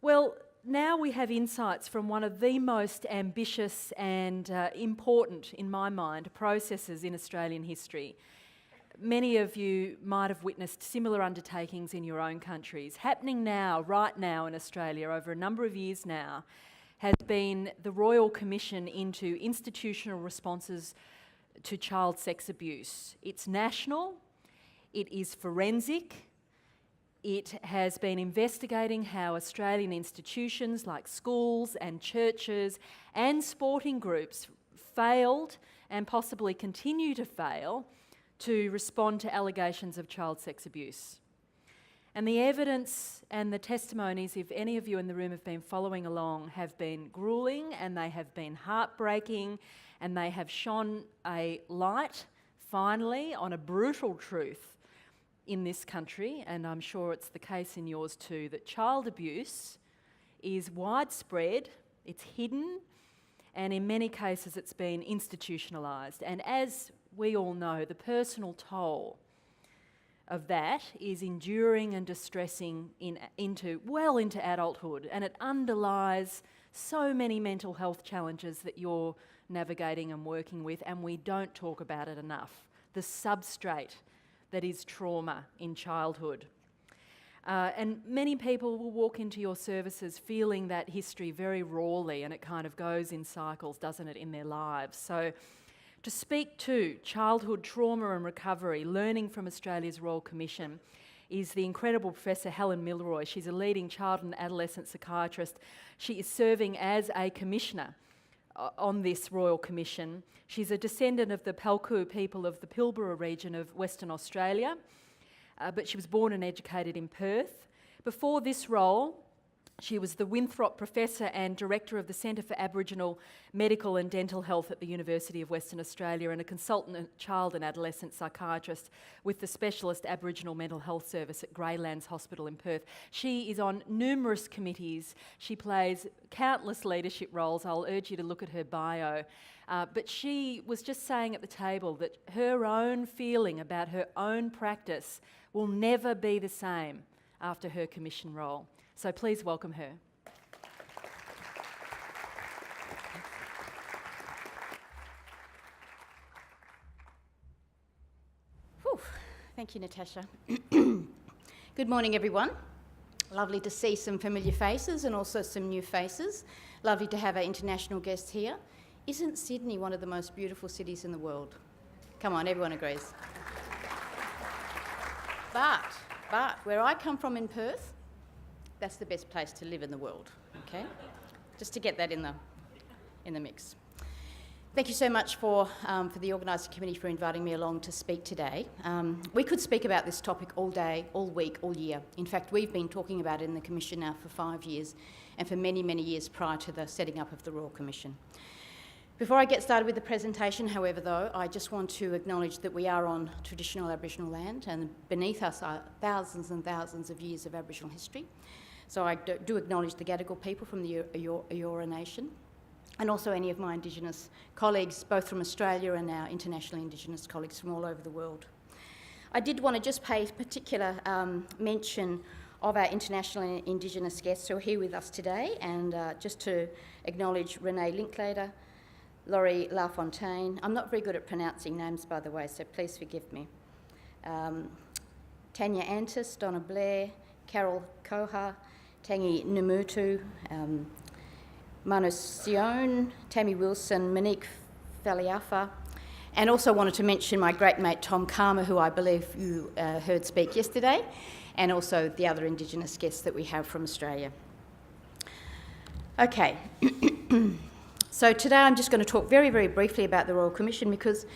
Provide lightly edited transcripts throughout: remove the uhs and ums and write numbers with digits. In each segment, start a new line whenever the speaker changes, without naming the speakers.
Well, now we have insights from one of the most ambitious and important, in my mind, processes in Australian history. Many of you might have witnessed similar undertakings in your own countries. Happening now, right now in Australia, over a number of years now, has been the Royal Commission into Institutional Responses to Child Sex Abuse. It's national, it is forensic, it has been investigating how Australian institutions like schools and churches and sporting groups failed and possibly continue to fail to respond to allegations of child sex abuse. And the evidence and the testimonies, if any of you in the room have been following along, have been gruelling and they have been heartbreaking, and they have shone a light, finally, on a brutal truth in this country, and I'm sure it's the case in yours too, that child abuse is widespread, it's hidden, and in many cases it's been institutionalised. And as we all know, the personal toll of that is enduring and distressing into adulthood, and it underlies so many mental health challenges that you're navigating and working with, and we don't talk about it enough. The substrate that is trauma in childhood. And many people will walk into your services feeling that history very rawly, and it kind of goes in cycles, doesn't it, in their lives. So to speak to childhood trauma and recovery, learning from Australia's Royal Commission, is the incredible Professor Helen Milroy. She's a leading child and adolescent psychiatrist. She is serving as a commissioner on this Royal Commission. She's a descendant of the Palku people of the Pilbara region of Western Australia, but she was born and educated in Perth. Before this role, she was the Winthrop Professor and Director of the Centre for Aboriginal Medical and Dental Health at the University of Western Australia, and a consultant child and adolescent psychiatrist with the Specialist Aboriginal Mental Health Service at Greylands Hospital in Perth. She is on numerous committees. She plays countless leadership roles. I'll urge you to look at her bio. But she was just saying at the table that her own feeling about her own practice will never be the same after her commission role. So please welcome her.
Whew. Thank you, Natasha. Good morning, everyone. Lovely to see some familiar faces and also some new faces. Lovely to have our international guests here. Isn't Sydney one of the most beautiful cities in the world? Come on, everyone agrees. But where I come from in Perth, that's the best place to live in the world, okay? Just to get that in the mix. Thank you so much for the organising committee for inviting me along to speak today. We could speak about this topic all day, all week, all year. In fact, we've been talking about it in the Commission now for 5 years, and for many, many years prior to the setting up of the Royal Commission. Before I get started with the presentation, however, though, I just want to acknowledge that we are on traditional Aboriginal land, and beneath us are thousands and thousands of years of Aboriginal history. So I do acknowledge the Gadigal people from the Eora Nation, and also any of my Indigenous colleagues, both from Australia and our internationally Indigenous colleagues from all over the world. I did want to just pay particular mention of our international and Indigenous guests who are here with us today, and just to acknowledge Renee Linklater, Laurie LaFontaine. I'm not very good at pronouncing names, by the way, so please forgive me. Tanya Antis, Donna Blair, Carol Koha, Tangi Namutu, Manu Sion, Tammy Wilson, Monique Faliafa, and also wanted to mention my great mate Tom Karma, who I believe you heard speak yesterday, and also the other Indigenous guests that we have from Australia. Okay, so today I'm just going to talk very, very briefly about the Royal Commission, because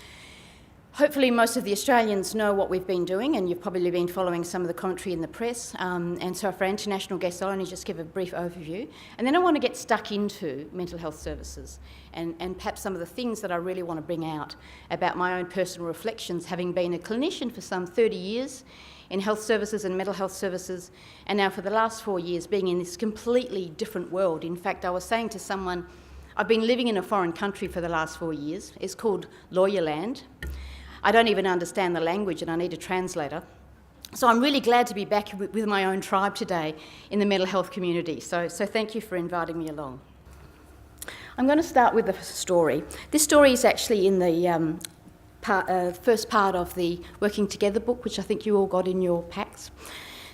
hopefully most of the Australians know what we've been doing, and you've probably been following some of the commentary in the press. And so for international guests, I'll only just give a brief overview. And then I want to get stuck into mental health services and perhaps some of the things that I really want to bring out about my own personal reflections, having been a clinician for some 30 years in health services and mental health services, and now for the last 4 years being in this completely different world. In fact, I was saying to someone, I've been living in a foreign country for the last 4 years. It's called Lawyerland. I don't even understand the language and I need a translator. So I'm really glad to be back with my own tribe today in the mental health community. So thank you for inviting me along. I'm going to start with a story. This story is actually in the first part of the Working Together book, which I think you all got in your packs.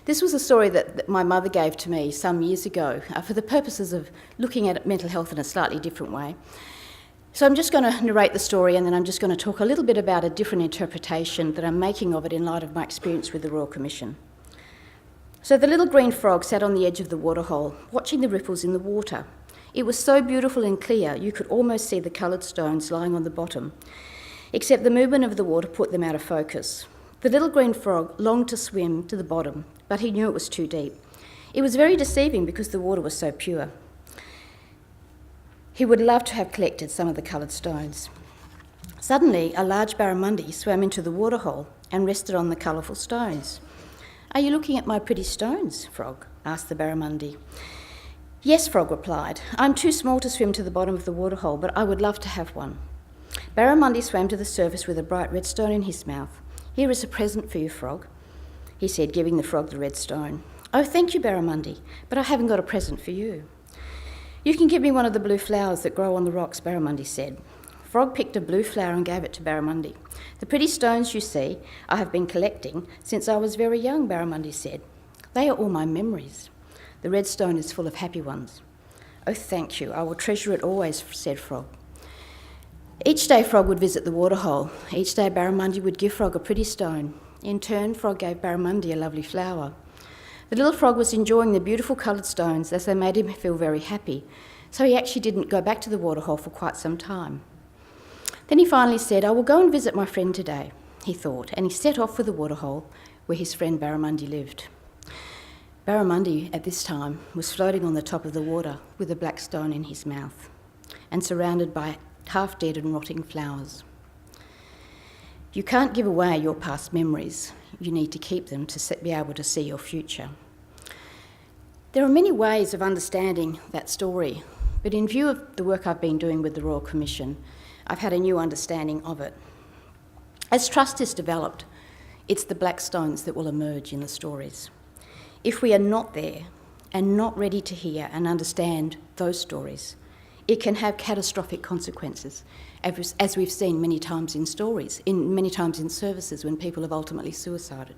This was a story that my mother gave to me some years ago for the purposes of looking at mental health in a slightly different way. So I'm just going to narrate the story, and then I'm just going to talk a little bit about a different interpretation that I'm making of it in light of my experience with the Royal Commission. So the little green frog sat on the edge of the waterhole, watching the ripples in the water. It was so beautiful and clear, you could almost see the coloured stones lying on the bottom, except the movement of the water put them out of focus. The little green frog longed to swim to the bottom, but he knew it was too deep. It was very deceiving because the water was so pure. He would love to have collected some of the coloured stones. Suddenly, a large barramundi swam into the waterhole and rested on the colourful stones. "Are you looking at my pretty stones, Frog?" asked the barramundi. "Yes," Frog replied. "I'm too small to swim to the bottom of the waterhole, but I would love to have one." Barramundi swam to the surface with a bright red stone in his mouth. "Here is a present for you, Frog," he said, giving the frog the red stone. "Oh, thank you, Barramundi, but I haven't got a present for you." "You can give me one of the blue flowers that grow on the rocks," Barramundi said. Frog picked a blue flower and gave it to Barramundi. "The pretty stones you see I have been collecting since I was very young," Barramundi said. "They are all my memories. The red stone is full of happy ones." "Oh, thank you. I will treasure it always," said Frog. Each day Frog would visit the waterhole. Each day Barramundi would give Frog a pretty stone. In turn, Frog gave Barramundi a lovely flower. The little frog was enjoying the beautiful coloured stones as they made him feel very happy, so he actually didn't go back to the waterhole for quite some time. Then he finally said, "I will go and visit my friend today," he thought, and he set off for the waterhole where his friend Barramundi lived. Barramundi, at this time, was floating on the top of the water with a black stone in his mouth and surrounded by half-dead and rotting flowers. You can't give away your past memories. You need to keep them to be able to see your future. There are many ways of understanding that story, but in view of the work I've been doing with the Royal Commission, I've had a new understanding of it. As trust is developed, it's the black stones that will emerge in the stories. If we are not there and not ready to hear and understand those stories, it can have catastrophic consequences, as we've seen many times in stories, many times in services when people have ultimately suicided.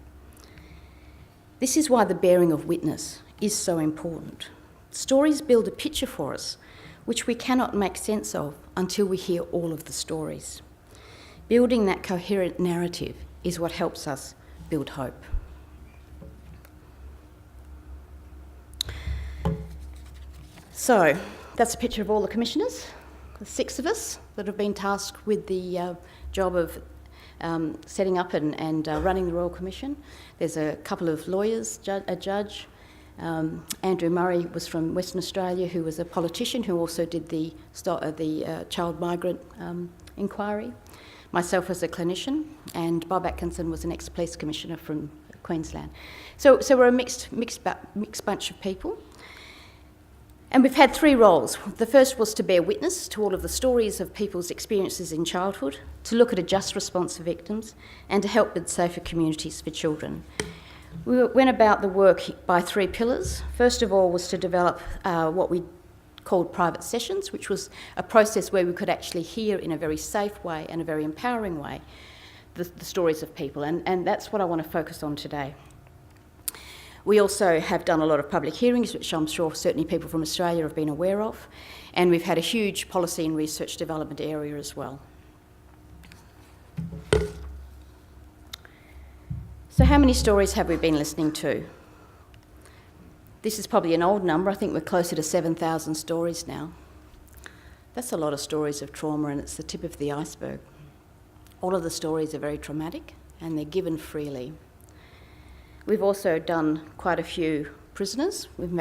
This is why the bearing of witness is so important. Stories build a picture for us, which we cannot make sense of until we hear all of the stories. Building that coherent narrative is what helps us build hope. So, that's a picture of all the commissioners, the 6 of us that have been tasked with the job of setting up and running the Royal Commission. There's a couple of lawyers, a judge. Andrew Murray was from Western Australia, who was a politician who also did the child migrant inquiry. Myself as a clinician, and Bob Atkinson was an ex-police commissioner from Queensland. So we're a mixed bunch of people. And we've had 3 roles. The first was to bear witness to all of the stories of people's experiences in childhood, to look at a just response for victims, and to help build safer communities for children. We went about the work by 3 pillars. First of all was to develop what we called private sessions, which was a process where we could actually hear in a very safe way and a very empowering way the stories of people, and that's what I want to focus on today. We also have done a lot of public hearings, which I'm sure certainly people from Australia have been aware of, and we've had a huge policy and research development area as well. So how many stories have we been listening to? This is probably an old number. I think we're closer to 7,000 stories now. That's a lot of stories of trauma, and it's the tip of the iceberg. All of the stories are very traumatic, and they're given freely. We've also done quite a few prisoners. We've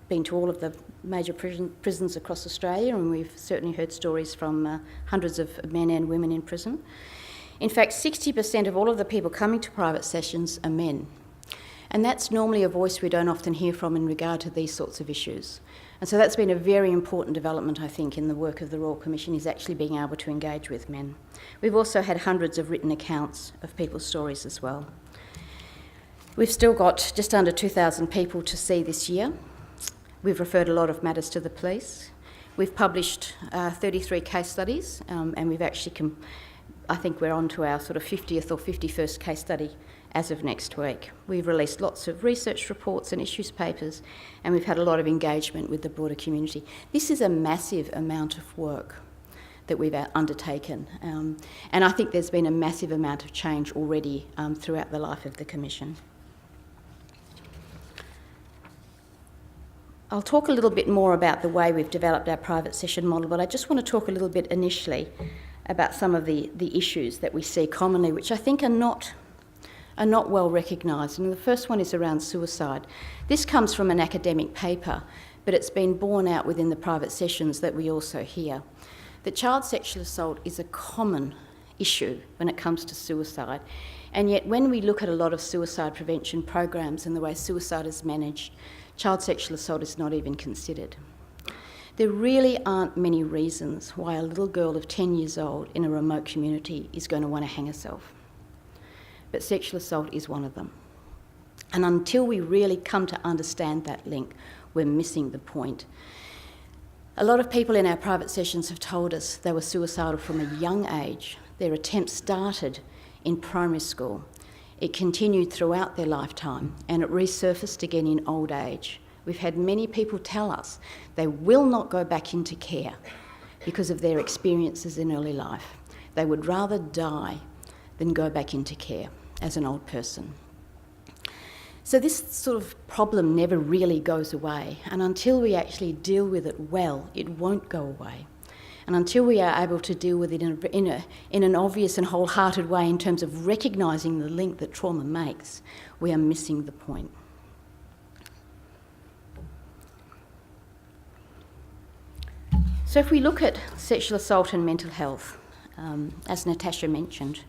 been to all of the major prisons across Australia, and we've certainly heard stories from hundreds of men and women in prison. In fact, 60% of all of the people coming to private sessions are men. And that's normally a voice we don't often hear from in regard to these sorts of issues. And so that's been a very important development, I think, in the work of the Royal Commission, is actually being able to engage with men. We've also had hundreds of written accounts of people's stories as well. We've still got just under 2,000 people to see this year. We've referred a lot of matters to the police. We've published 33 case studies, and we've actually, I think we're on to our sort of 50th or 51st case study as of next week. We've released lots of research reports and issues papers, and we've had a lot of engagement with the broader community. This is a massive amount of work that we've undertaken, and I think there's been a massive amount of change already throughout the life of the Commission. I'll talk a little bit more about the way we've developed our private session model, but I just want to talk a little bit initially about some of the issues that we see commonly, which I think are not well recognised. And the first one is around suicide. This comes from an academic paper, but it's been borne out within the private sessions that we also hear. That child sexual assault is a common issue when it comes to suicide, and yet when we look at a lot of suicide prevention programs and the way suicide is managed, child sexual assault is not even considered. There really aren't many reasons why a little girl of 10 years old in a remote community is going to want to hang herself. But sexual assault is one of them. And until we really come to understand that link, we're missing the point. A lot of people in our private sessions have told us they were suicidal from a young age. Their attempts started in primary school. It continued throughout their lifetime, and it resurfaced again in old age. We've had many people tell us they will not go back into care because of their experiences in early life. They would rather die than go back into care as an old person. So this sort of problem never really goes away, and until we actually deal with it well, it won't go away. And until we are able to deal with it in an obvious and wholehearted way in terms of recognising the link that trauma makes, we are missing the point. So if we look at sexual assault and mental health, as Natasha mentioned,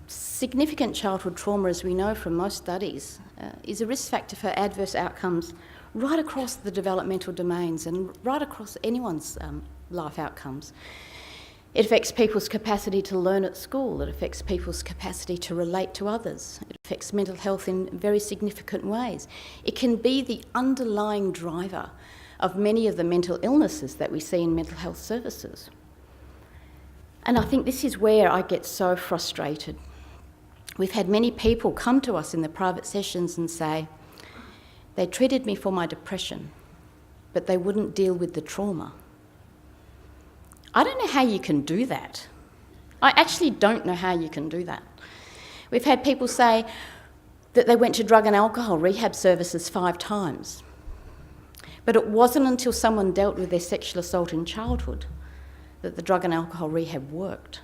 significant childhood trauma, as we know from most studies, is a risk factor for adverse outcomes right across the developmental domains and right across anyone's life outcomes. It affects people's capacity to learn at school. It affects people's capacity to relate to others. It affects mental health in very significant ways. It can be the underlying driver of many of the mental illnesses that we see in mental health services. And I think this is where I get so frustrated. We've had many people come to us in the private sessions and say, they treated me for my depression, but they wouldn't deal with the trauma. I don't know how you can do that. I actually don't know how you can do that. We've had people say that they went to drug and alcohol rehab services 5 times, but it wasn't until someone dealt with their sexual assault in childhood that the drug and alcohol rehab worked.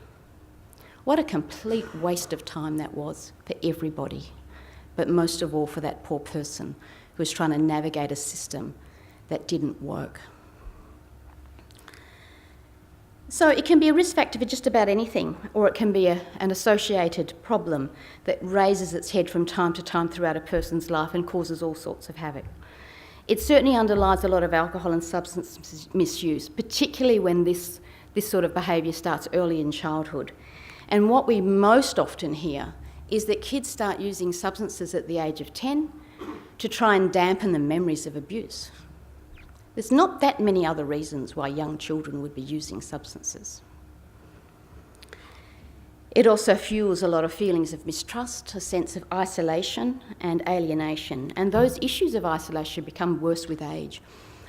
What a complete waste of time that was for everybody, but most of all for that poor person who was trying to navigate a system that didn't work. So it can be a risk factor for just about anything, or it can be an associated problem that raises its head from time to time throughout a person's life and causes all sorts of havoc. It certainly underlies a lot of alcohol and substance misuse, particularly when this sort of behaviour starts early in childhood. And what we most often hear is that kids start using substances at the age of 10 to try and dampen the memories of abuse. There's not that many other reasons why young children would be using substances. It also fuels a lot of feelings of mistrust, a sense of isolation and alienation, and those issues of isolation become worse with age.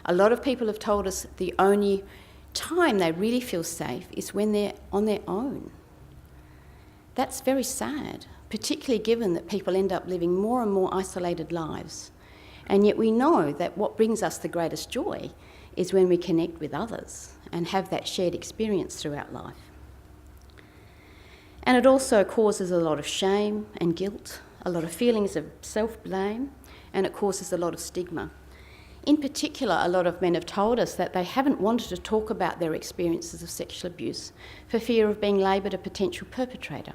A lot of people have told us the only time they really feel safe is when they're on their own. That's very sad, particularly given that people end up living more and more isolated lives. And yet we know that what brings us the greatest joy is when we connect with others and have that shared experience throughout life. And it also causes a lot of shame and guilt, a lot of feelings of self-blame, and it causes a lot of stigma. In particular, a lot of men have told us that they haven't wanted to talk about their experiences of sexual abuse for fear of being labelled a potential perpetrator.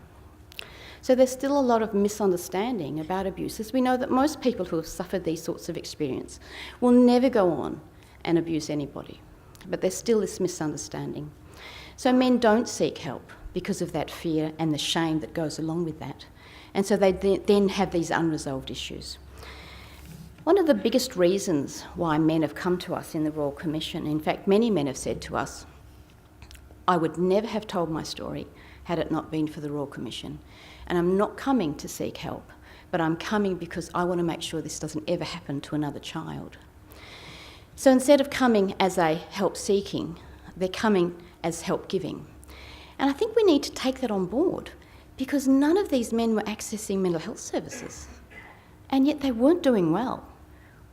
So there's still a lot of misunderstanding about abuse, as we know that most people who have suffered these sorts of experience will never go on and abuse anybody. But there's still this misunderstanding. So men don't seek help because of that fear and the shame that goes along with that. And so they then have these unresolved issues. One of the biggest reasons why men have come to us in the Royal Commission, in fact, many men have said to us, I would never have told my story had it not been for the Royal Commission. And I'm not coming to seek help, but I'm coming because I want to make sure this doesn't ever happen to another child. So instead of coming as a help seeking, they're coming as help giving. And I think we need to take that on board, because none of these men were accessing mental health services, and yet they weren't doing well.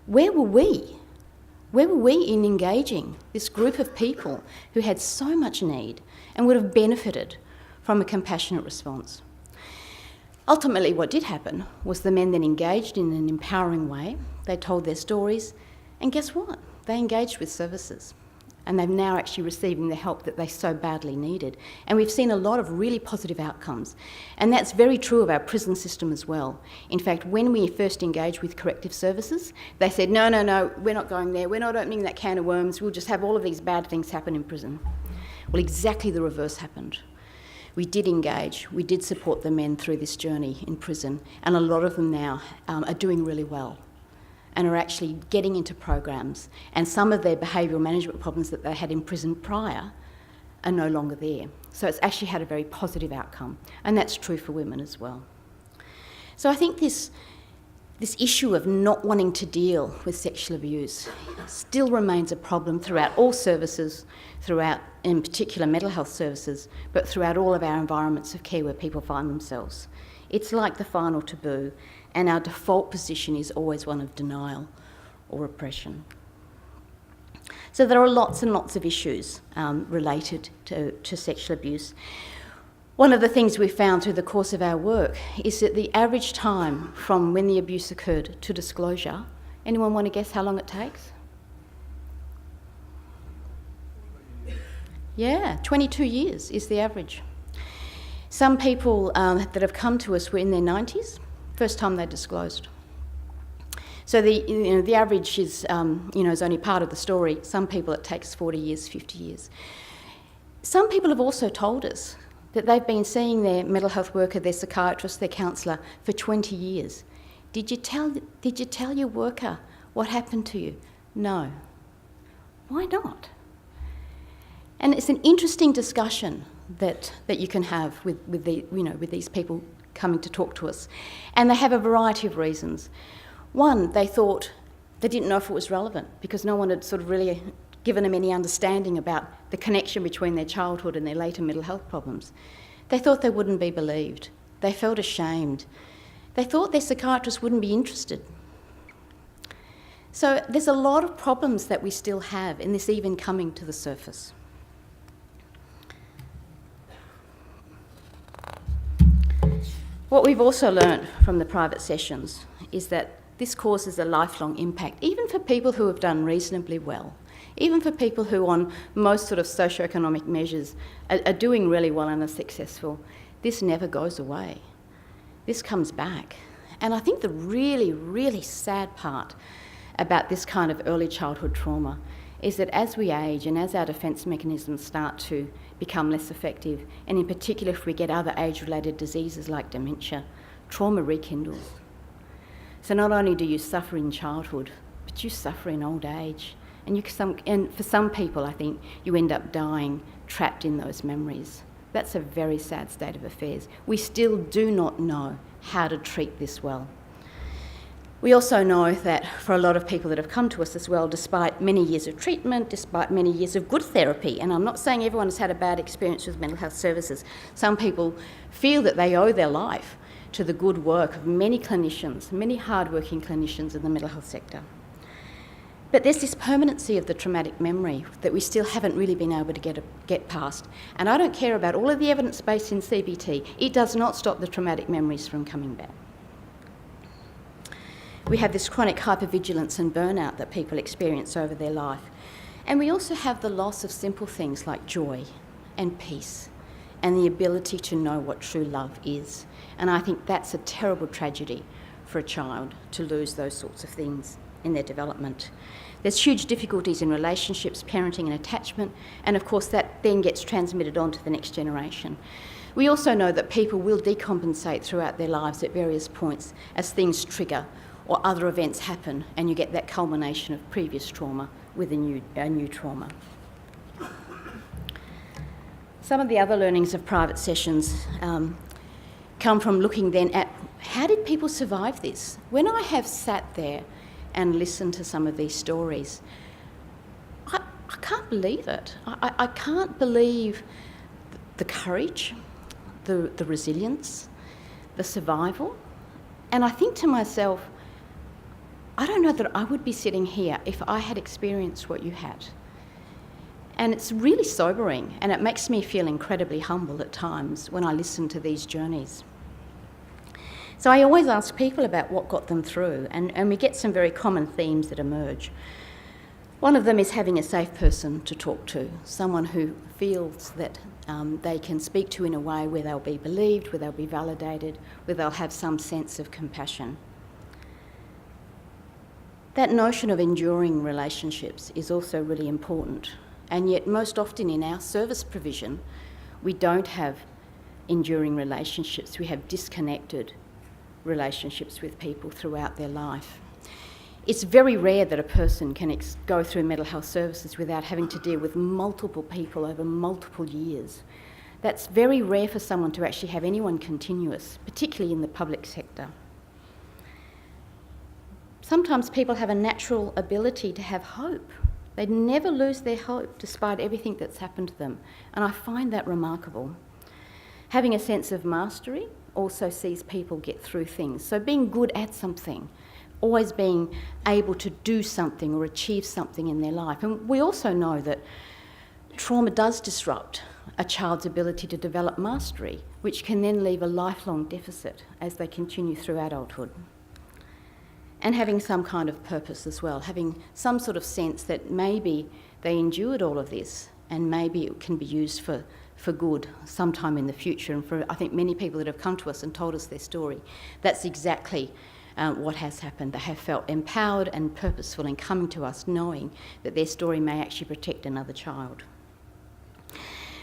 Where were we? Where were we in engaging this group of people who had so much need and would have benefited from a compassionate response? Ultimately, what did happen was the men then engaged in an empowering way. They told their stories, and guess what? They engaged with services, and they're now actually receiving the help that they so badly needed. And we've seen a lot of really positive outcomes, and that's very true of our prison system as well. In fact, when we first engaged with corrective services, they said, no, we're not going there, we're not opening that can of worms, we'll just have all of these bad things happen in prison. Well, exactly the reverse happened. We did engage, we did support the men through this journey in prison, and a lot of them now are doing really well and are actually getting into programs, and some of their behavioural management problems that they had in prison prior are no longer there. So it's actually had a very positive outcome, and that's true for women as well. So I think this issue of not wanting to deal with sexual abuse still remains a problem throughout all services, throughout, in particular, mental health services, but throughout all of our environments of care where people find themselves. It's like the final taboo, and our default position is always one of denial or repression. So there are lots and lots of issues related to sexual abuse. One of the things we found through the course of our work is that the average time from when the abuse occurred to disclosure, anyone want to guess how long it takes? Yeah, 22 years is the average. Some people that have come to us were in their 90s, first time they disclosed. So the average is only part of the story. Some people it takes 40 years, 50 years. Some people have also told us that they've been seeing their mental health worker, their psychiatrist, their counsellor for 20 years. Did you tell your worker what happened to you? No. Why not? And it's an interesting discussion that you can have with these people coming to talk to us. And they have a variety of reasons. One, they thought they didn't know if it was relevant because no one had sort of really given them any understanding about the connection between their childhood and their later mental health problems. They thought they wouldn't be believed. They felt ashamed. They thought their psychiatrist wouldn't be interested. So there's a lot of problems that we still have in this even coming to the surface. What we've also learned from the private sessions is that this causes a lifelong impact, even for people who have done reasonably well, even for people who on most sort of socioeconomic measures are doing really well and are successful. This never goes away. This comes back. And I think the really, really sad part about this kind of early childhood trauma is that as we age and as our defence mechanisms start to become less effective, and in particular if we get other age-related diseases like dementia, trauma rekindles. So not only do you suffer in childhood, but you suffer in old age. And for some people, I think, you end up dying trapped in those memories. That's a very sad state of affairs. We still do not know how to treat this well. We also know that for a lot of people that have come to us as well, despite many years of treatment, despite many years of good therapy, and I'm not saying everyone has had a bad experience with mental health services, some people feel that they owe their life to the good work of many clinicians, many hard-working clinicians in the mental health sector. But there's this permanency of the traumatic memory that we still haven't really been able to get past. And I don't care about all of the evidence based in CBT. It does not stop the traumatic memories from coming back. We have this chronic hypervigilance and burnout that people experience over their life. And we also have the loss of simple things like joy and peace and the ability to know what true love is. And I think that's a terrible tragedy for a child to lose those sorts of things. in their development. There's huge difficulties in relationships, parenting and attachment, and of course that then gets transmitted on to the next generation. We also know that people will decompensate throughout their lives at various points as things trigger or other events happen, and you get that culmination of previous trauma with a new trauma. Some of the other learnings of private sessions come from looking then at how did people survive this? When I have sat there and listened to some of these stories, I can't believe it. I can't believe the courage, the resilience, the survival. And I think to myself, I don't know that I would be sitting here if I had experienced what you had. And it's really sobering, and it makes me feel incredibly humble at times when I listen to these journeys. So I always ask people about what got them through, and we get some very common themes that emerge. One of them is having a safe person to talk to, someone who feels that they can speak to in a way where they'll be believed, where they'll be validated, where they'll have some sense of compassion. That notion of enduring relationships is also really important. And yet most often in our service provision, we don't have enduring relationships. We have disconnected relationships with people throughout their life. It's very rare that a person can go through mental health services without having to deal with multiple people over multiple years. That's very rare for someone to actually have anyone continuous, particularly in the public sector. Sometimes people have a natural ability to have hope. They never lose their hope despite everything that's happened to them, and I find that remarkable. Having a sense of mastery also sees people get through things. So being good at something, always being able to do something or achieve something in their life. And we also know that trauma does disrupt a child's ability to develop mastery, which can then leave a lifelong deficit as they continue through adulthood. And having some kind of purpose as well, having some sort of sense that maybe they endured all of this and maybe it can be used for good sometime in the future. And for, I think, many people that have come to us and told us their story, that's exactly what has happened. They have felt empowered and purposeful in coming to us knowing that their story may actually protect another child.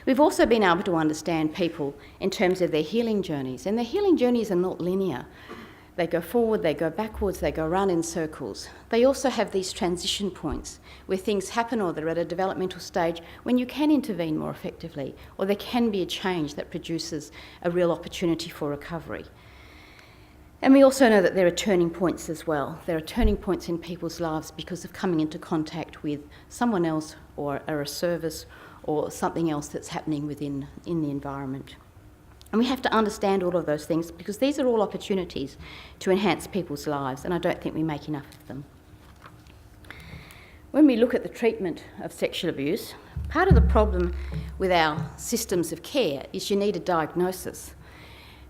We've also been able to understand people in terms of their healing journeys, and their healing journeys are not linear. They go forward, they go backwards, they go round in circles. They also have these transition points where things happen or they're at a developmental stage when you can intervene more effectively, or there can be a change that produces a real opportunity for recovery. And we also know that there are turning points as well. There are turning points in people's lives because of coming into contact with someone else or a service or something else that's happening in the environment. And we have to understand all of those things because these are all opportunities to enhance people's lives, and I don't think we make enough of them. When we look at the treatment of sexual abuse, part of the problem with our systems of care is you need a diagnosis.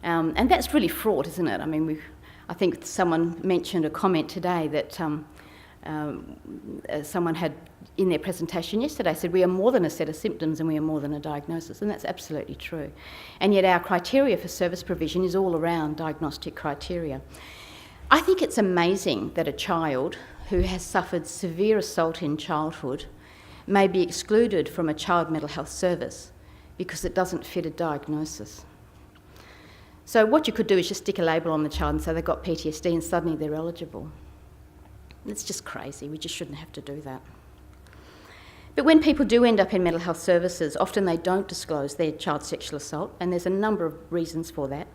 And that's really fraught, isn't it? I mean, I think someone mentioned a comment today that someone had in their presentation yesterday said we are more than a set of symptoms and we are more than a diagnosis, and that's absolutely true. And yet our criteria for service provision is all around diagnostic criteria. I think it's amazing that a child who has suffered severe assault in childhood may be excluded from a child mental health service because it doesn't fit a diagnosis. So what you could do is just stick a label on the child and say they've got PTSD and suddenly they're eligible. It's just crazy. We just shouldn't have to do that. But when people do end up in mental health services, often they don't disclose their child sexual assault, and there's a number of reasons for that.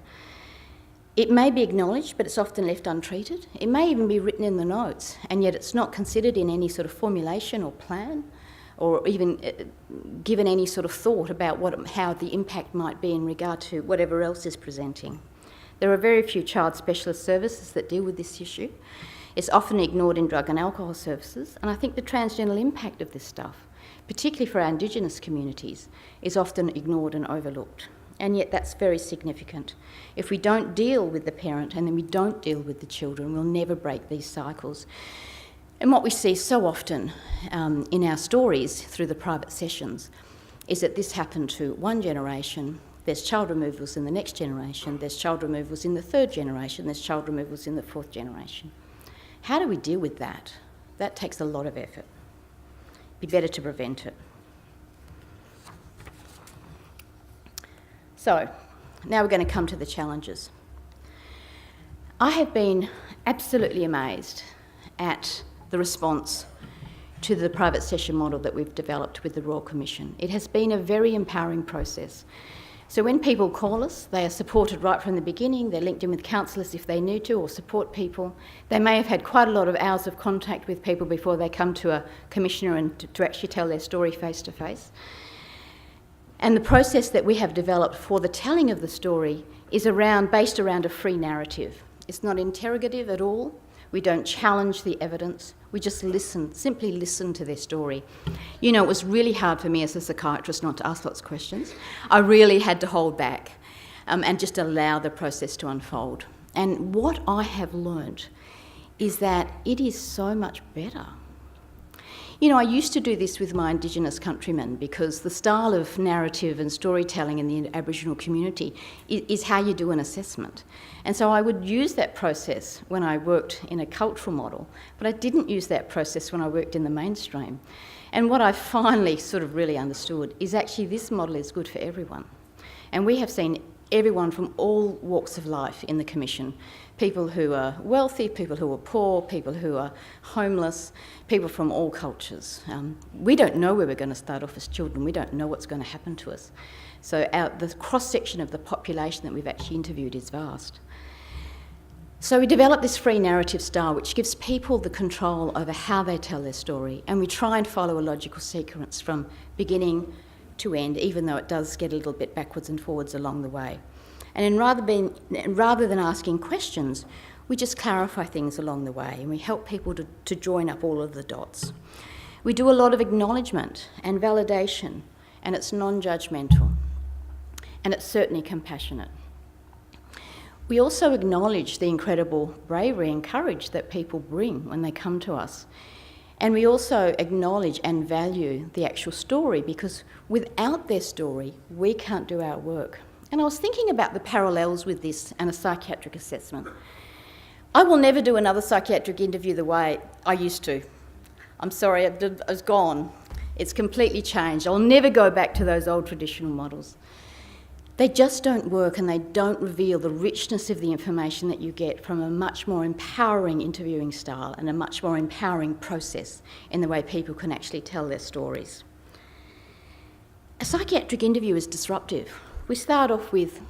It may be acknowledged, but it's often left untreated. It may even be written in the notes, and yet it's not considered in any sort of formulation or plan, or even given any sort of thought about how the impact might be in regard to whatever else is presenting. There are very few child specialist services that deal with this issue. It's often ignored in drug and alcohol services, and I think the transgender impact of this stuff, particularly for our Indigenous communities, is often ignored and overlooked. And yet that's very significant. If we don't deal with the parent and then we don't deal with the children, we'll never break these cycles. And what we see so often in our stories through the private sessions is that this happened to one generation, there's child removals in the next generation, there's child removals in the third generation, there's child removals in the fourth generation. How do we deal with that? That takes a lot of effort. It'd be better to prevent it. So, now we're going to come to the challenges. I have been absolutely amazed at the response to the private session model that we've developed with the Royal Commission. It has been a very empowering process. So when people call us, they are supported right from the beginning. They're linked in with counsellors if they need to, or support people. They may have had quite a lot of hours of contact with people before they come to a commissioner and to actually tell their story face to face. And the process that we have developed for the telling of the story is based around a free narrative. It's not interrogative at all. We don't challenge the evidence. We just simply listen to their story. You know, it was really hard for me as a psychiatrist not to ask lots of questions. I really had to hold back and just allow the process to unfold. And what I have learnt is that it is so much better. You know, I used to do this with my Indigenous countrymen because the style of narrative and storytelling in the Aboriginal community is how you do an assessment. And so I would use that process when I worked in a cultural model, but I didn't use that process when I worked in the mainstream. And what I finally sort of really understood is actually this model is good for everyone. And we have seen everyone from all walks of life in the Commission. People who are wealthy, people who are poor, people who are homeless, people from all cultures. We don't know where we're going to start off as children. We don't know what's going to happen to us. So the cross-section of the population that we've actually interviewed is vast. So we developed this free narrative style which gives people the control over how they tell their story, and we try and follow a logical sequence from beginning to end, even though it does get a little bit backwards and forwards along the way. And rather than asking questions, we just clarify things along the way, and we help people to join up all of the dots. We do a lot of acknowledgement and validation, and it's non-judgmental, and it's certainly compassionate. We also acknowledge the incredible bravery and courage that people bring when they come to us. And we also acknowledge and value the actual story, because without their story, we can't do our work. And I was thinking about the parallels with this and a psychiatric assessment. I will never do another psychiatric interview the way I used to. I'm sorry, it's gone. It's completely changed. I'll never go back to those old traditional models. They just don't work, and they don't reveal the richness of the information that you get from a much more empowering interviewing style and a much more empowering process in the way people can actually tell their stories. A psychiatric interview is disruptive. We start off with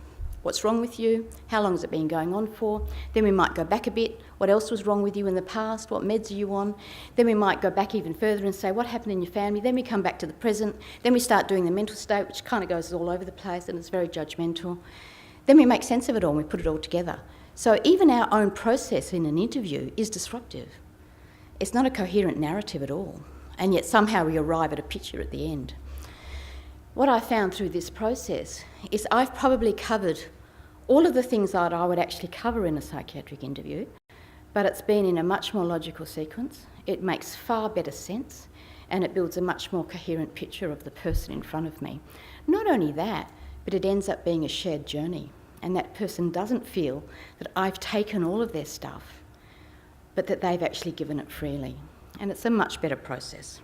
what's wrong with you, how long has it been going on for, then we might go back a bit, what else was wrong with you in the past, what meds are you on, then we might go back even further and say what happened in your family, then we come back to the present, then we start doing the mental state, which kind of goes all over the place and it's very judgmental. Then we make sense of it all and we put it all together. So even our own process in an interview is disruptive. It's not a coherent narrative at all, and yet somehow we arrive at a picture at the end. What I found through this process is I've probably covered all of the things that I would actually cover in a psychiatric interview, but it's been in a much more logical sequence. It makes far better sense, and it builds a much more coherent picture of the person in front of me. Not only that, but it ends up being a shared journey, and that person doesn't feel that I've taken all of their stuff, but that they've actually given it freely. And it's a much better process.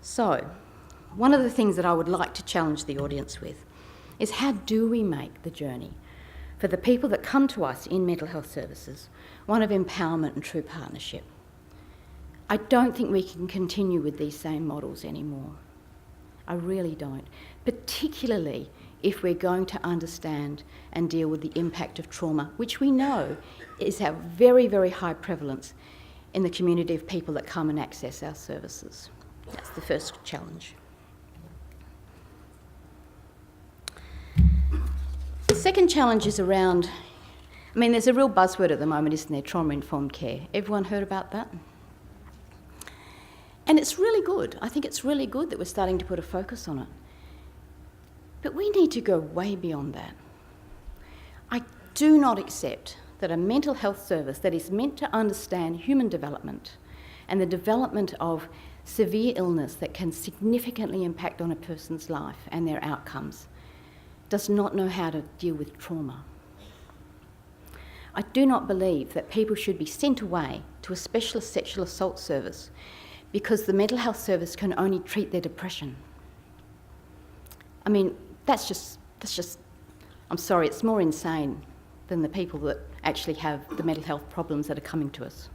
So, one of the things that I would like to challenge the audience with is how do we make the journey for the people that come to us in mental health services one of empowerment and true partnership? I don't think we can continue with these same models anymore. I really don't, particularly if we're going to understand and deal with the impact of trauma, which we know is a very, very high prevalence in the community of people that come and access our services. That's the first challenge. The second challenge is around, there's a real buzzword at the moment, isn't there? Trauma-informed care. Everyone heard about that? And it's really good. I think it's really good that we're starting to put a focus on it. But we need to go way beyond that. I do not accept that a mental health service that is meant to understand human development and the development of severe illness that can significantly impact on a person's life and their outcomes does not know how to deal with trauma. I do not believe that people should be sent away to a specialist sexual assault service because the mental health service can only treat their depression. I mean, that's just, I'm sorry, it's more insane than the people that actually have the mental health problems that are coming to us.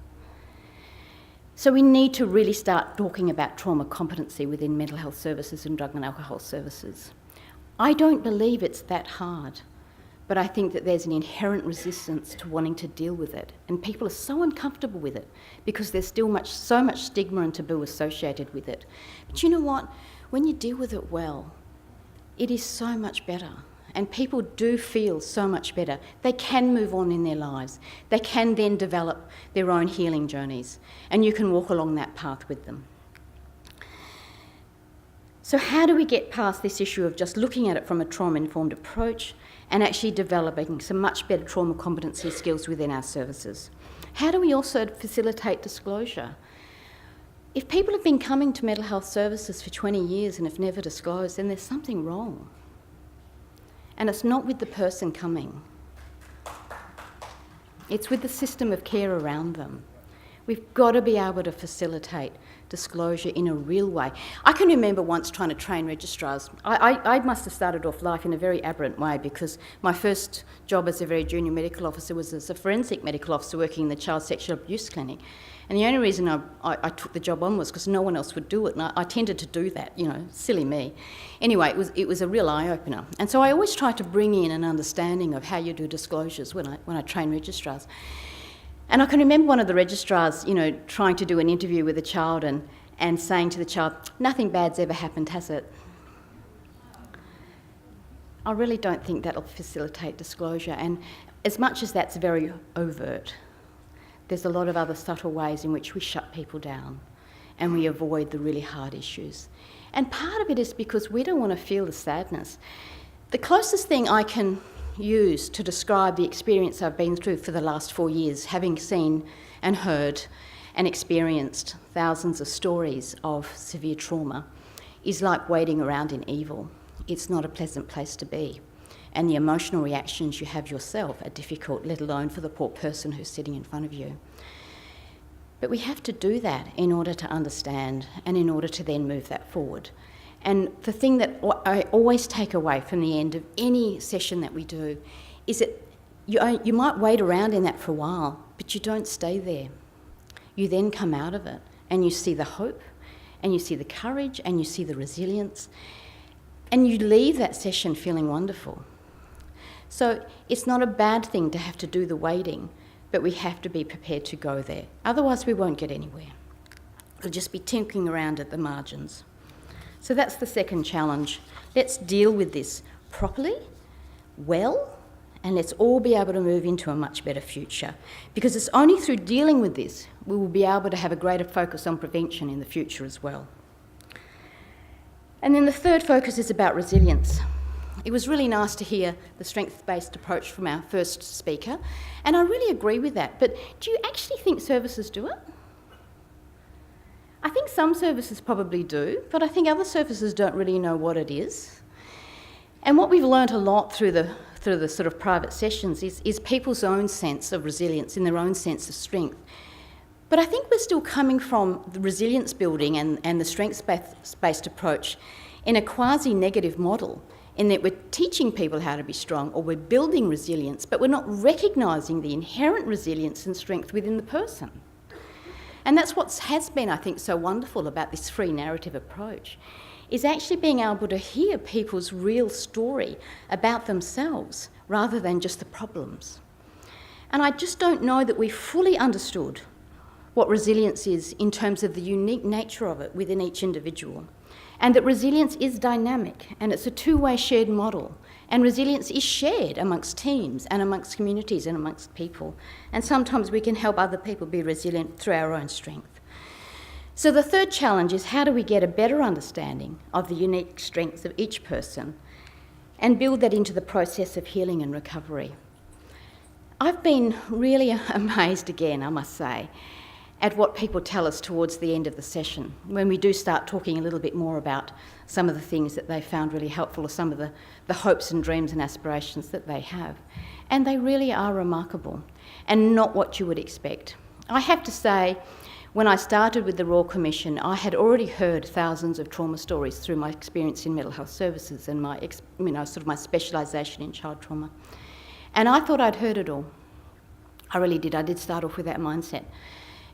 So we need to really start talking about trauma competency within mental health services and drug and alcohol services. I don't believe it's that hard, but I think that there's an inherent resistance to wanting to deal with it, and people are so uncomfortable with it because there's still so much stigma and taboo associated with it. But you know what? When you deal with it well, it is so much better, and people do feel so much better. They can move on in their lives. They can then develop their own healing journeys, and you can walk along that path with them. So how do we get past this issue of just looking at it from a trauma-informed approach and actually developing some much better trauma competency skills within our services? How do we also facilitate disclosure? If people have been coming to mental health services for 20 years and have never disclosed, then there's something wrong. And it's not with the person coming. It's with the system of care around them. We've got to be able to facilitate disclosure in a real way. I can remember once trying to train registrars. I must have started off life in a very aberrant way because my first job as a very junior medical officer was as a forensic medical officer working in the child sexual abuse clinic. And the only reason I took the job on was because no one else would do it, and I tended to do that, you know, silly me. Anyway, it was a real eye-opener. And so I always try to bring in an understanding of how you do disclosures when I train registrars. And I can remember one of the registrars, you know, trying to do an interview with a child and saying to the child, "Nothing bad's ever happened, has it?" I really don't think that'll facilitate disclosure. And as much as that's very overt, there's a lot of other subtle ways in which we shut people down and we avoid the really hard issues. And part of it is because we don't want to feel the sadness. The closest thing I can use to describe the experience I've been through for the last 4 years, having seen and heard and experienced thousands of stories of severe trauma, is like waiting around in evil. It's not a pleasant place to be. And the emotional reactions you have yourself are difficult, let alone for the poor person who's sitting in front of you. But we have to do that in order to understand and in order to then move that forward. And the thing that I always take away from the end of any session that we do is that you might wait around in that for a while, but you don't stay there. You then come out of it and you see the hope and you see the courage and you see the resilience and you leave that session feeling wonderful. So it's not a bad thing to have to do the waiting, but we have to be prepared to go there. Otherwise we won't get anywhere. We'll just be tinkering around at the margins. So that's the second challenge. Let's deal with this properly, well, and let's all be able to move into a much better future. Because it's only through dealing with this we will be able to have a greater focus on prevention in the future as well. And then the third focus is about resilience. It was really nice to hear the strength-based approach from our first speaker, and I really agree with that. But do you actually think services do it? I think some services probably do, but I think other services don't really know what it is. And what we've learnt a lot through the sort of private sessions is people's own sense of resilience and their own sense of strength. But I think we're still coming from the resilience building and the strengths-based approach in a quasi-negative model, in that we're teaching people how to be strong or we're building resilience, but we're not recognising the inherent resilience and strength within the person. And that's what has been, I think, so wonderful about this free narrative approach, is actually being able to hear people's real story about themselves rather than just the problems. And I just don't know that we fully understood what resilience is in terms of the unique nature of it within each individual. And that resilience is dynamic and it's a two-way shared model. And resilience is shared amongst teams and amongst communities and amongst people. And sometimes we can help other people be resilient through our own strength. So the third challenge is how do we get a better understanding of the unique strengths of each person and build that into the process of healing and recovery. I've been really amazed again, I must say, at what people tell us towards the end of the session, when we do start talking a little bit more about some of the things that they found really helpful or some of the hopes and dreams and aspirations that they have. And they really are remarkable and not what you would expect. I have to say, when I started with the Royal Commission, I had already heard thousands of trauma stories through my experience in mental health services and my, my specialisation in child trauma. And I thought I'd heard it all. I really did. I did start off with that mindset.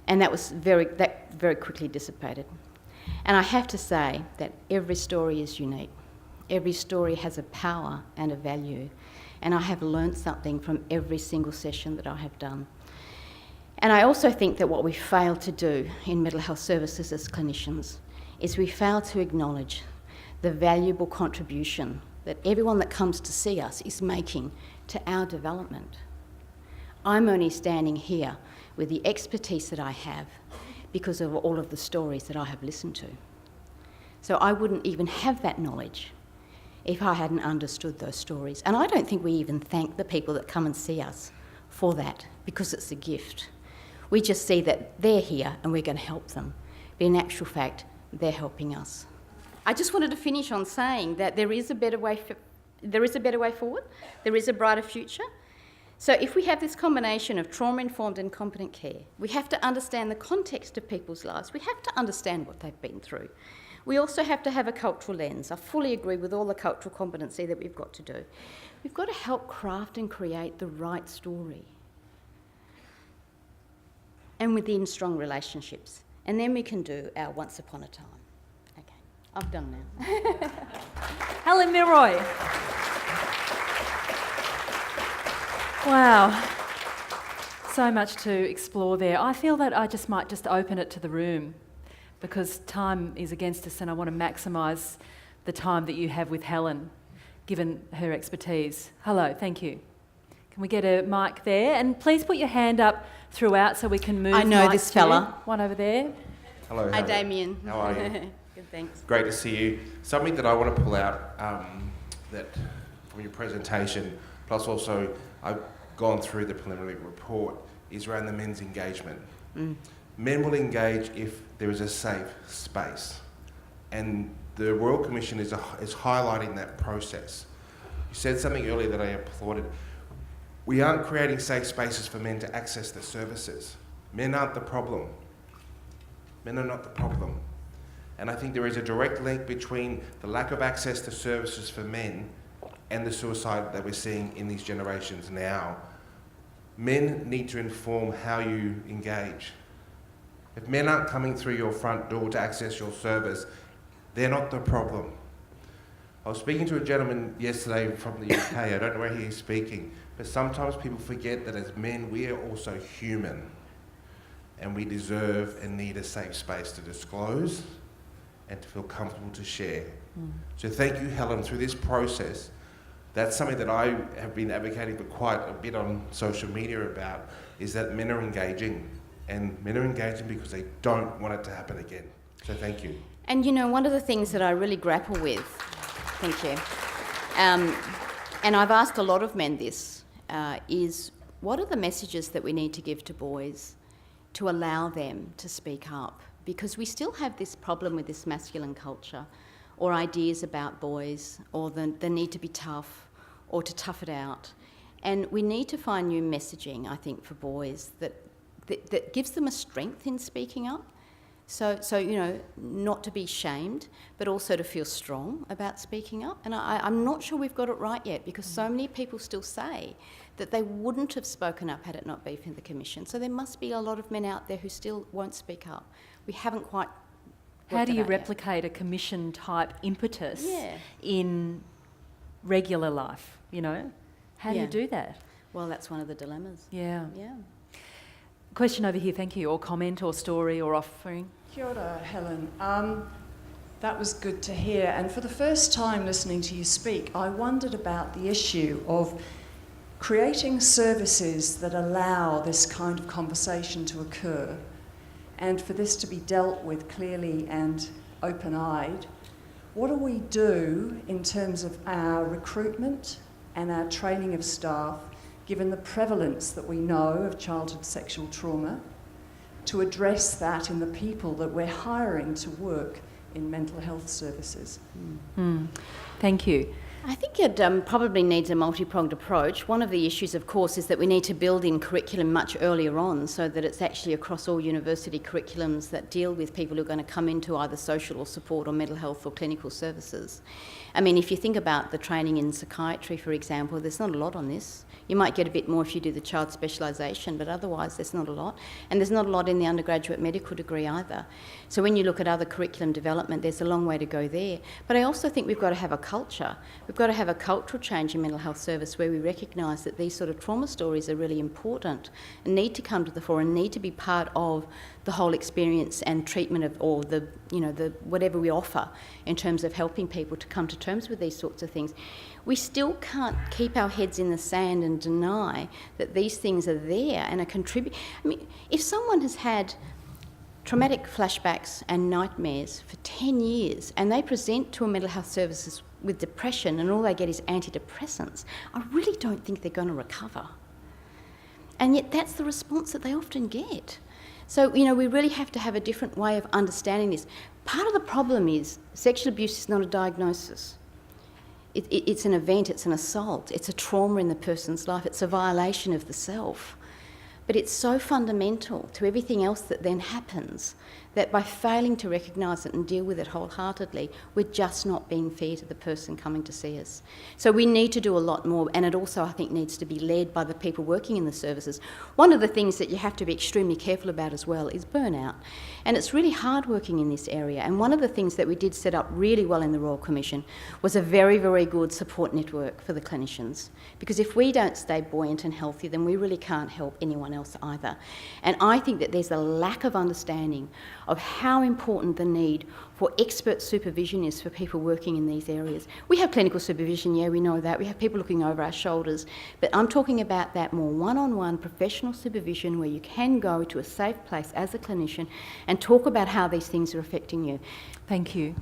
And that very quickly dissipated. And I have to say that every story is unique. Every story has a power and a value. And I have learnt something from every single session that I have done. And I also think that what we fail to do in mental health services as clinicians is we fail to acknowledge the valuable contribution that everyone that comes to see us is making to our development. I'm only standing here with the expertise that I have because of all of the stories that I have listened to. So I wouldn't even have that knowledge if I hadn't understood those stories. And I don't think we even thank the people that come and see us for that, because it's a gift. We just see that they're here and we're going to help them. But in actual fact, they're helping us. I just wanted to finish on saying that there is a better way forward. There is a brighter future. So if we have this combination of trauma-informed and competent care, we have to understand the context of people's lives. We have to understand what they've been through. We also have to have a cultural lens. I fully agree with all the cultural competency that we've got to do. We've got to help craft and create the right story. And within strong relationships. And then we can do our once upon a time. Okay, I've done now.
Helen Milroy. Wow. So much to explore there. I feel that I might just open it to the room, because time is against us and I want to maximise the time that you have with Helen, given her expertise. Hello, thank you. Can we get a mic there? And please put your hand up throughout so we can move.
I know
mics
this fella.
One over there.
Hello.
Hi, Damien.
How are you?
Good, thanks.
Great to see you. Something that I want to pull out that from your presentation, plus also I've gone through the preliminary report, is around the men's engagement. Men will engage if there is a safe space. And the Royal Commission is highlighting that process. You said something earlier that I applauded. We aren't creating safe spaces for men to access the services. Men aren't the problem. Men are not the problem. And I think there is a direct link between the lack of access to services for men and the suicide that we're seeing in these generations now. Men need to inform how you engage. If men aren't coming through your front door to access your service, they're not the problem. I was speaking to a gentleman yesterday from the UK, I don't know where he is speaking, but sometimes people forget that as men, we are also human, and we deserve and need a safe space to disclose and to feel comfortable to share. So thank you, Helen, through this process. That's something that I have been advocating for quite a bit on social media about, is that men are engaging. And men are engaging because they don't want it to happen again. So thank you.
And you know, one of the things that I really grapple with, thank you, and I've asked a lot of men this, is what are the messages that we need to give to boys to allow them to speak up? Because we still have this problem with this masculine culture, or ideas about boys, or the need to be tough, or to tough it out. And we need to find new messaging, I think, for boys that gives them a strength in speaking up. So you know, not to be shamed, but also to feel strong about speaking up. And I'm not sure we've got it right yet, because so many people still say that they wouldn't have spoken up had it not been for the Commission. So there must be a lot of men out there who still won't speak up. We haven't quite.
How do you replicate a commission-type impetus in regular life, you know? How do you do that?
Well, that's one of the dilemmas.
Yeah.
Yeah.
Question over here, thank you, or comment or story or offering.
Kia ora, Helen. That was good to hear. And for the first time listening to you speak, I wondered about the issue of creating services that allow this kind of conversation to occur, and for this to be dealt with clearly and open-eyed. What do we do in terms of our recruitment and our training of staff, given the prevalence that we know of childhood sexual trauma, to address that in the people that we're hiring to work in mental health services?
Thank you.
I think it probably needs a multi-pronged approach. One of the issues, of course, is that we need to build in curriculum much earlier on so that it's actually across all university curriculums that deal with people who are going to come into either social or support or mental health or clinical services. I mean, if you think about the training in psychiatry, for example, there's not a lot on this. You might get a bit more if you do the child specialisation, but otherwise there's not a lot. And there's not a lot in the undergraduate medical degree either. So when you look at other curriculum development, there's a long way to go there. But I also think we've got to have a culture. We've got to have a cultural change in mental health service where we recognise that these sort of trauma stories are really important and need to come to the fore and need to be part of the whole experience and treatment of, or the, the whatever we offer in terms of helping people to come to terms with these sorts of things. We still can't keep our heads in the sand and deny that these things are there and are contributing. I mean, if someone has had traumatic flashbacks and nightmares for 10 years and they present to a mental health services with depression and all they get is antidepressants, I really don't think they're going to recover. And yet that's the response that they often get. So, we really have to have a different way of understanding this. Part of the problem is sexual abuse is not a diagnosis. It's an event, it's an assault, it's a trauma in the person's life, it's a violation of the self. But it's so fundamental to everything else that then happens that by failing to recognise it and deal with it wholeheartedly, we're just not being fair to the person coming to see us. So we need to do a lot more, and it also, I think, needs to be led by the people working in the services. One of the things that you have to be extremely careful about as well is burnout. And it's really hard working in this area. And one of the things that we did set up really well in the Royal Commission was a very, very good support network for the clinicians. Because if we don't stay buoyant and healthy, then we really can't help anyone else either. And I think that there's a lack of understanding of how important the need for expert supervision is for people working in these areas. We have clinical supervision, yeah, we know that. We have people looking over our shoulders. But I'm talking about that more one-on-one professional supervision where you can go to a safe place as a clinician and talk about how these things are affecting you.
Thank you.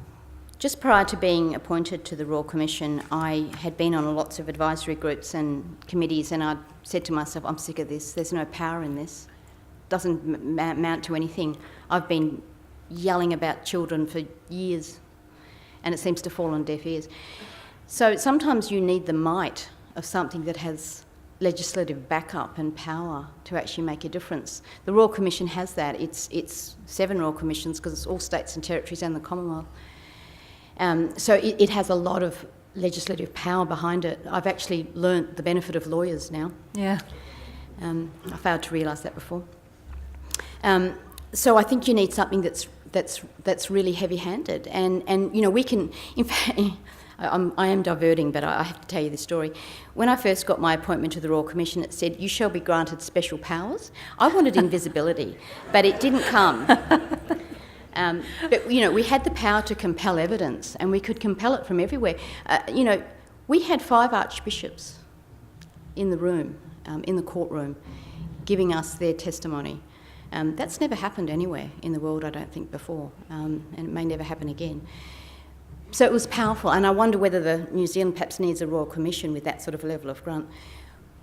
Just prior to being appointed to the Royal Commission, I had been on lots of advisory groups and committees, and I'd said to myself, I'm sick of this. There's no power in this. Doesn't amount to anything. I've been yelling about children for years, and it seems to fall on deaf ears. So sometimes you need the might of something that has legislative backup and power to actually make a difference. The Royal Commission has that. It's 7 Royal Commissions because it's all states and territories and the Commonwealth. So it has a lot of legislative power behind it. I've actually learnt the benefit of lawyers now.
Yeah.
I failed to realise that before. So I think you need something that's really heavy-handed, and we can. In fact, I am diverting, but I have to tell you this story. When I first got my appointment to the Royal Commission, it said you shall be granted special powers. I wanted invisibility, but it didn't come. But we had the power to compel evidence, and we could compel it from everywhere. We had 5 archbishops in the room, in the courtroom, giving us their testimony. That's never happened anywhere in the world, I don't think, before, and it may never happen again. So it was powerful, and I wonder whether the New Zealand perhaps needs a Royal Commission with that sort of level of grunt.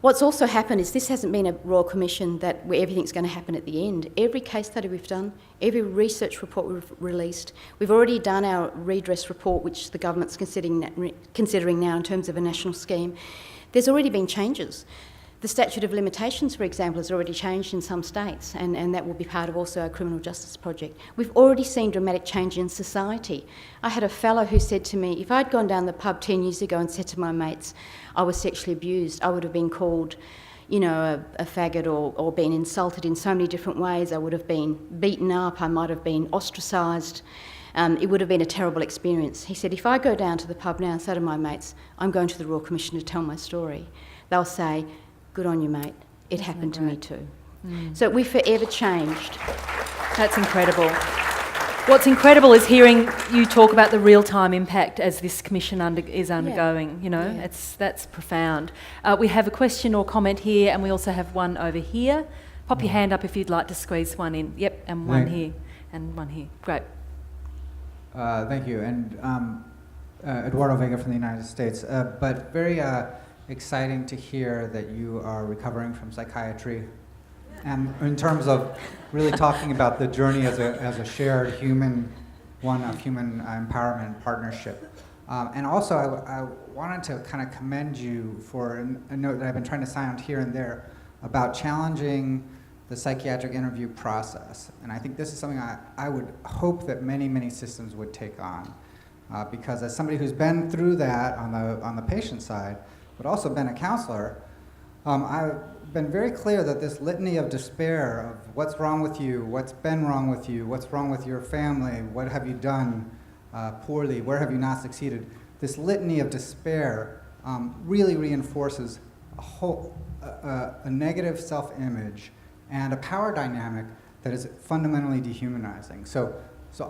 What's also happened is this hasn't been a Royal Commission where everything's going to happen at the end. Every case study we've done, every research report we've released, we've already done our redress report, which the government's considering now in terms of a national scheme. There's already been changes. The statute of limitations, for example, has already changed in some states, and that will be part of also our criminal justice project. We've already seen dramatic change in society. I had a fellow who said to me, if I'd gone down the pub 10 years ago and said to my mates, I was sexually abused, I would have been called, a faggot or been insulted in so many different ways. I would have been beaten up, I might have been ostracised. It would have been a terrible experience. He said, if I go down to the pub now and say to my mates, I'm going to the Royal Commission to tell my story, they'll say, good on you, mate. It happened to me too. So we've forever changed.
That's incredible. What's incredible is hearing you talk about the real-time impact as this commission is undergoing.
Yeah.
That's profound. We have a question or comment here, and we also have one over here. Pop your hand up if you'd like to squeeze one in. Yep, and one here, and one here. Great.
Thank you. And Eduardo Vega from the United States. But very exciting to hear that you are recovering from psychiatry, and in terms of really talking about the journey as a shared human empowerment partnership. And also, I wanted to kind of commend you for a note that I've been trying to sound here and there about challenging the psychiatric interview process. And I think this is something I would hope that many, many systems would take on. Because as somebody who's been through that on the patient side, but also been a counselor, I've been very clear that this litany of despair of what's wrong with you, what's been wrong with you, what's wrong with your family, what have you done poorly, where have you not succeeded, this litany of despair really reinforces a negative self-image and a power dynamic that is fundamentally dehumanizing. So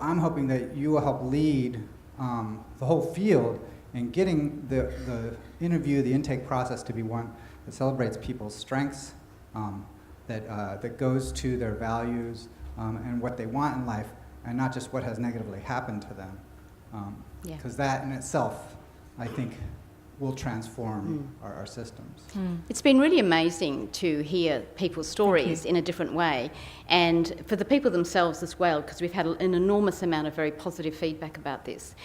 I'm hoping that you will help lead the whole field in getting the interview, the intake process to be one that celebrates people's strengths, that goes to their values and what they want in life, and not just what has negatively happened to them. Because that in itself, I think, will transform our systems.
It's been really amazing to hear people's stories in a different way, and for the people themselves as well, because we've had an enormous amount of very positive feedback about this.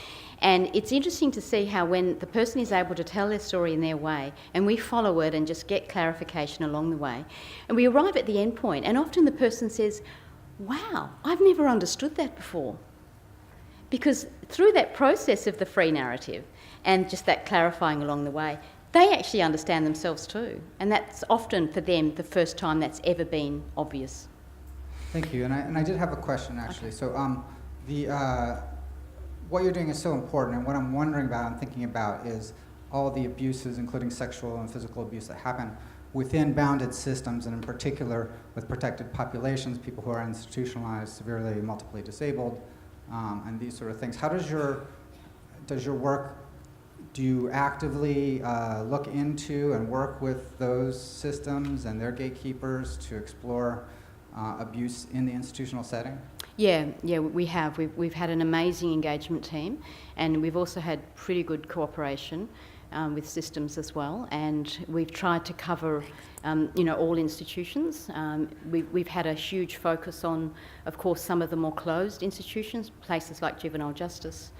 And it's interesting to see how when the person is able to tell their story in their way, and we follow it and just get clarification along the way, and we arrive at the end point, and often the person says, wow, I've never understood that before. Because through that process of the free narrative, and just that clarifying along the way, they actually understand themselves too. And that's often for them the first time that's ever been obvious.
Thank you. And I did have a question, actually. Okay. So what you're doing is so important, and what I'm wondering about, I'm thinking about, is all the abuses, including sexual and physical abuse, that happen within bounded systems, and in particular with protected populations, people who are institutionalized, severely multiply disabled, and these sort of things. How does your work, do you actively look into and work with those systems and their gatekeepers to explore abuse in the institutional setting?
Yeah, we have. We've had an amazing engagement team, and we've also had pretty good cooperation with systems as well, and we've tried to cover all institutions. We've had a huge focus on, of course, some of the more closed institutions, places like juvenile justice,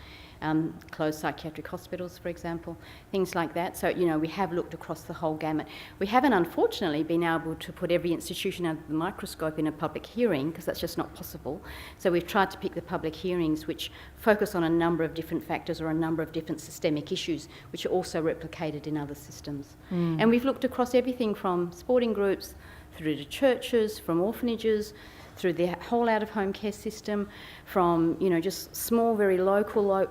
closed psychiatric hospitals, for example, things like that. So, we have looked across the whole gamut. We haven't, unfortunately, been able to put every institution under the microscope in a public hearing, because that's just not possible. So we've tried to pick the public hearings which focus on a number of different factors or a number of different systemic issues, which are also replicated in other systems. And we've looked across everything from sporting groups through to churches, from orphanages, through the whole out-of-home care system, from just small, very local,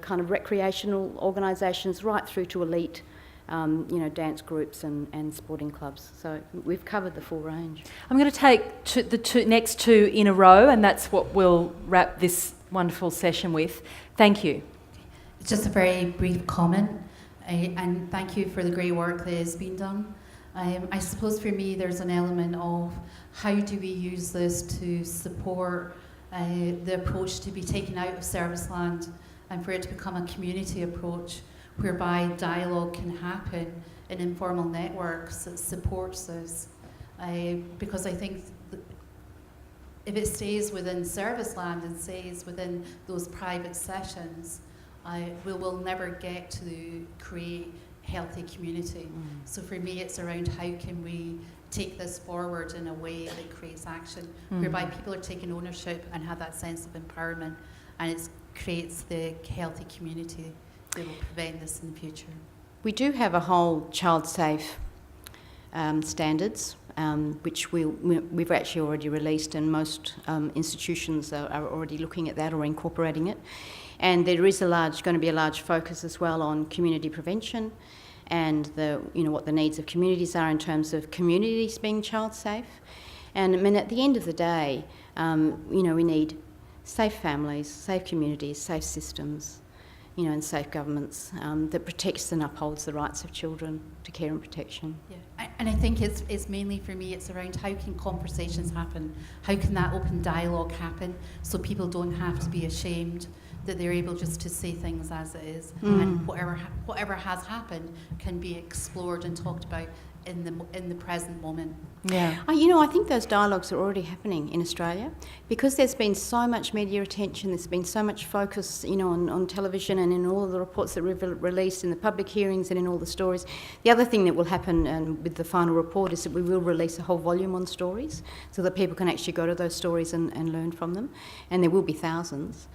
kind of recreational organisations, right through to elite, dance groups and sporting clubs. So we've covered the full range.
I'm going to take the next two in a row, and that's what we'll wrap this wonderful session with. Thank you.
It's just a very brief comment, and thank you for the great work that has been done. I suppose for me there's an element of how do we use this to support the approach to be taken out of service land and for it to become a community approach whereby dialogue can happen in informal networks that supports this. Because I think if it stays within service land and stays within those private sessions, we will never get to create healthy community. So for me it's around how can we take this forward in a way that creates action, whereby people are taking ownership and have that sense of empowerment, and it creates the healthy community that will prevent this in the future.
We do have a whole child-safe standards, which we've actually already released, and most institutions are already looking at that or incorporating it. And there is going to be a large focus as well on community prevention and what the needs of communities are in terms of communities being child safe. And I mean, at the end of the day, we need safe families, safe communities, safe systems, and safe governments that protects and upholds the rights of children to care and protection.
Yeah, and I think it's mainly for me, it's around how can conversations happen, how can that open dialogue happen so people don't have to be ashamed, that they're able just to say things as it is, and whatever has happened can be explored and talked about in the present moment.
Yeah.
I think those dialogues are already happening in Australia because there's been so much media attention, there's been so much focus, on television and in all of the reports that we've released, in the public hearings and in all the stories. The other thing that will happen with the final report is that we will release a whole volume on stories so that people can actually go to those stories and learn from them, and there will be thousands.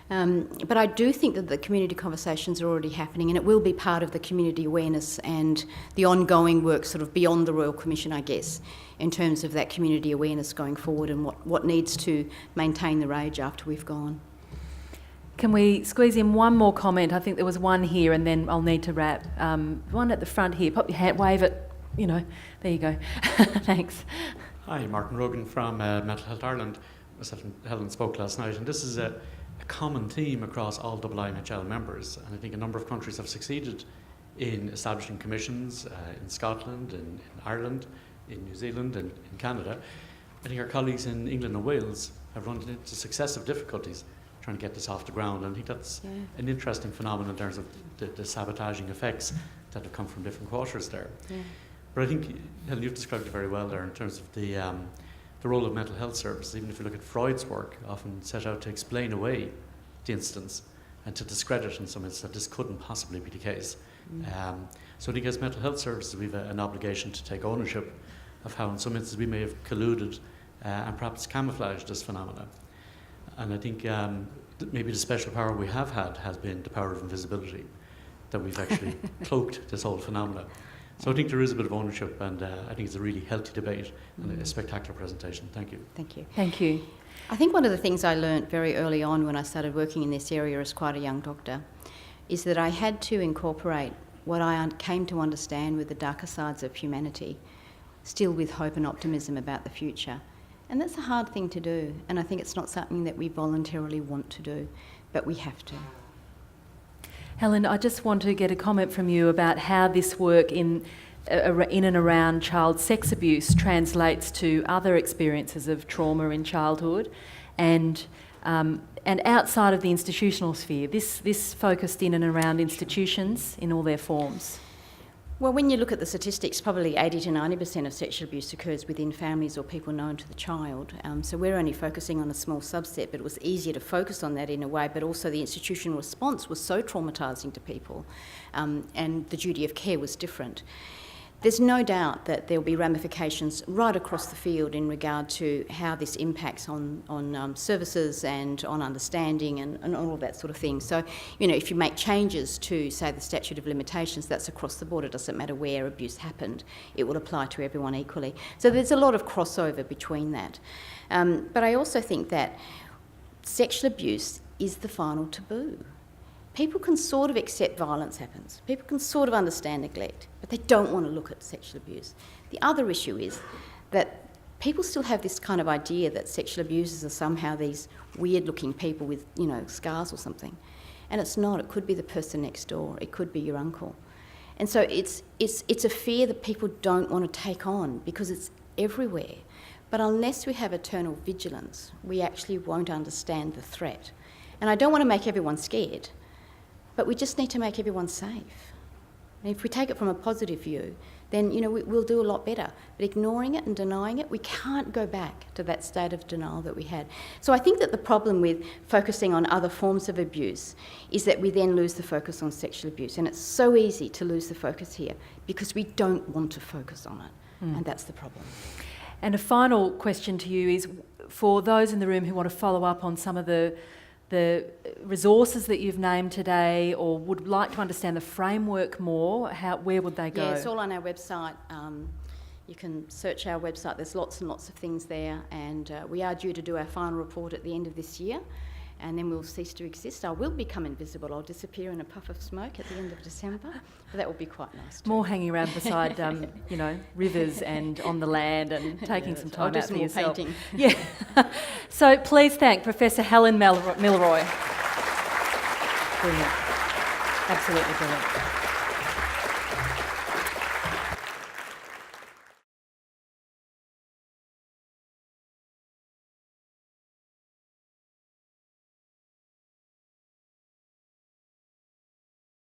But I do think that the community conversations are already happening, and it will be part of the community awareness and the ongoing work sort of beyond the Royal Commission, I guess, in terms of that community awareness going forward and what needs to maintain the rage after we've gone.
Can we squeeze in one more comment? I think there was one here and then I'll need to wrap. One at the front here. Pop your hand, wave it, there you go. Thanks.
Hi, Martin Rogan from Mental Health Ireland. Myself and Helen spoke last night, and this is a common theme across all IIMHL members, and I think a number of countries have succeeded in establishing commissions in Scotland, in Ireland, in New Zealand and in Canada. I think our colleagues in England and Wales have run into successive difficulties trying to get this off the ground, and I think that's an interesting phenomenon in terms of the sabotaging effects that have come from different quarters there.
Yeah.
But I think, Helen, you've described it very well there in terms of the role of mental health services. Even if you look at Freud's work, often set out to explain away the incidents and to discredit in some instances that this couldn't possibly be the case. So I think as mental health services we have an obligation to take ownership of how in some instances we may have colluded and perhaps camouflaged this phenomena. And I think maybe the special power we have had has been the power of invisibility, that we've actually cloaked this whole phenomena. So I think there is a bit of ownership, and I think it's a really healthy debate and a spectacular presentation. Thank you.
Thank you.
Thank you.
I think one of the things I learnt very early on when I started working in this area as quite a young doctor is that I had to incorporate what I came to understand with the darker sides of humanity, still with hope and optimism about the future. And that's a hard thing to do, and I think it's not something that we voluntarily want to do, but we have to.
Helen, I just want to get a comment from you about how this work in and around child sex abuse translates to other experiences of trauma in childhood and outside of the institutional sphere. This focused in and around institutions in all their forms.
Well, when you look at the statistics, probably 80 to 90% of sexual abuse occurs within families or people known to the child. So we're only focusing on a small subset, but it was easier to focus on that in a way, but also the institutional response was so traumatising to people, and the duty of care was different. There's no doubt that there will be ramifications right across the field in regard to how this impacts on services and on understanding and all of that sort of thing. So, if you make changes to, say, the statute of limitations, that's across the board. It doesn't matter where abuse happened. It will apply to everyone equally. So there's a lot of crossover between that. But I also think that sexual abuse is the final taboo. People can sort of accept violence happens. People can sort of understand neglect, but they don't want to look at sexual abuse. The other issue is that people still have this kind of idea that sexual abusers are somehow these weird-looking people with, scars or something. And it's not. It could be the person next door. It could be your uncle. And so it's a fear that people don't want to take on because it's everywhere. But unless we have eternal vigilance, we actually won't understand the threat. And I don't want to make everyone scared, but we just need to make everyone safe. And if we take it from a positive view, then we'll do a lot better. But ignoring it and denying it, we can't go back to that state of denial that we had. So I think that the problem with focusing on other forms of abuse is that we then lose the focus on sexual abuse. And it's so easy to lose the focus here because we don't want to focus on it. And that's the problem.
And a final question to you is, for those in the room who want to follow up on some of the resources that you've named today, or would like to understand the framework more, where would they go?
Yeah, it's all on our website. You can search our website. There's lots and lots of things there, and we are due to do our final report at the end of this year, and then we'll cease to exist. I will become invisible. I'll disappear in a puff of smoke at the end of December, but that will be quite nice too.
More hanging around beside, rivers and on the land and taking some time out for yourself.
Painting.
Yeah. So please thank Professor Helen Milroy. Brilliant. Absolutely brilliant.